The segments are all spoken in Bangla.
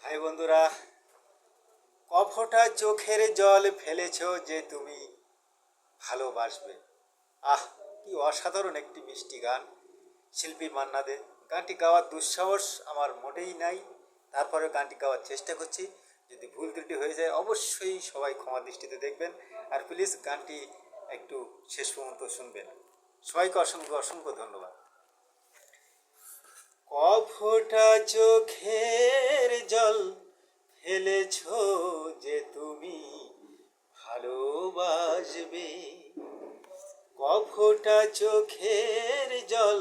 হাই বন্ধুরা, কফোটা চোখের জল ফেলেছো যে তুমি ভালোবাসবে। আহ, কি অসাধারণ একটি মিষ্টি গান শিল্পী মান্না দে। গানটি গাওয়ার দুঃসাহস আমার মোটেই নাই, তারপরে গানটি গাওয়ার চেষ্টা করছি। যদি ভুল ত্রুটি হয়ে যায় অবশ্যই সবাই ক্ষমা দৃষ্টিতে দেখবেন, আর প্লিজ গানটি একটু শেষ পর্যন্ত শুনবেন। সবাইকে অসংখ্য অসংখ্য ধন্যবাদ। কফোটা চোখের জল ফেলেছো যে তুমি ভালোবাসবে। কফোটা চোখের জল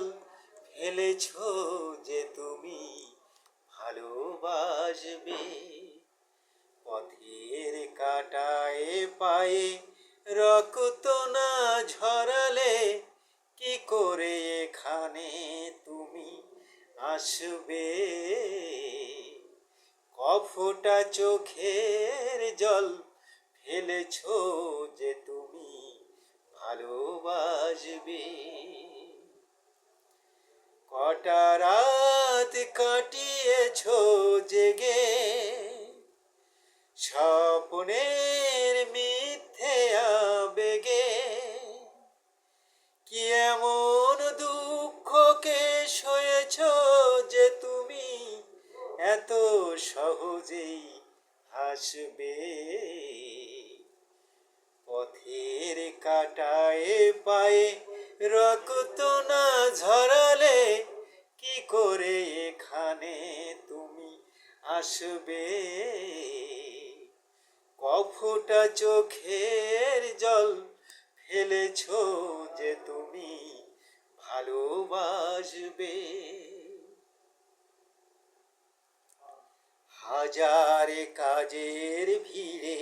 ফেলেছো যে তুমি ভালোবাসবে। পথের কাটায় পায়ে রক্ত না ঝরালে কি করে এখানে তুমি আসবে। কফোটা চোখের জল ফেলেছো যে তুমি ভালোবাসবে। কটা রাত কাটিয়েছো জেগে স্বপ্নের মিথ্যে আবেগে। কি এমন দুঃখকে সয়েছো যে তুমি এত সহজেই হাসবে। পথের কাটায় পায়ে রক্ত না ঝরালে কি করে এখানে তুমি আসবে। কফোটা চোখের জল ফেলেছো যে তুমি ভালোবাসবে। হাজারে কাজের ভিড়ে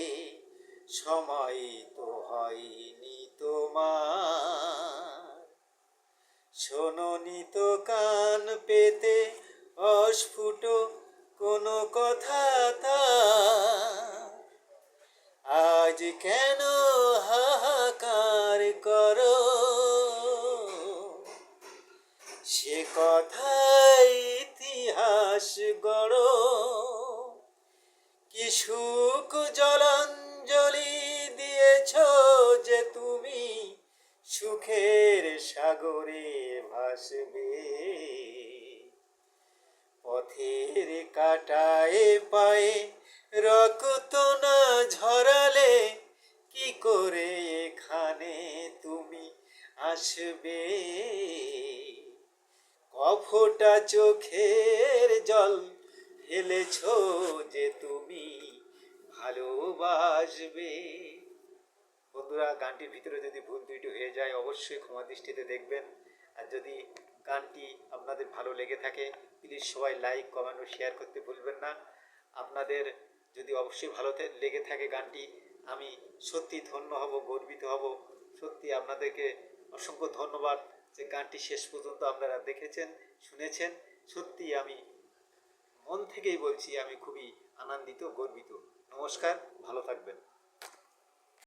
সময় তো হয়নি তোমার। শোনোনি তো কান পেতে অস্ফুট কোনো কথা তার। আজ কেন হাহাকার করো সে কথাই ইতিহাস গড়ো। কি সুখ জলাঞ্জলি দিয়েছ যে তুমি সুখের সাগরে ভাসবে। পথের কাটায় পায়ে রক্ত না ঝরালে কি করে এখানে তুমি আসবে। কফোটা চোখের জল ফেলেছো যে তুমি ভালোবাসবে। বন্ধুরা, গানটির ভিতরে যদি ভুল ত্রুটি হয়ে যায় অবশ্যই ক্ষমা দৃষ্টিতে দেখবেন। আর যদি গানটি আপনাদের ভালো লেগে থাকে প্লিজ সবাই লাইক, কমেন্ট ও শেয়ার করতে ভুলবেন না। আপনাদের যদি অবশ্যই ভালো লেগে থাকে গানটি, আমি সত্যি ধন্য হব, গর্বিত হব। সত্যি আপনাদেরকে অসংখ্য ধন্যবাদ যে গানটি শেষ পর্যন্ত আপনারা দেখেছেন, শুনেছেন। সত্যি আমি মন থেকেই বলছি, আমি খুবই আনন্দিত, গর্বিত। নমস্কার, ভালো থাকবেন।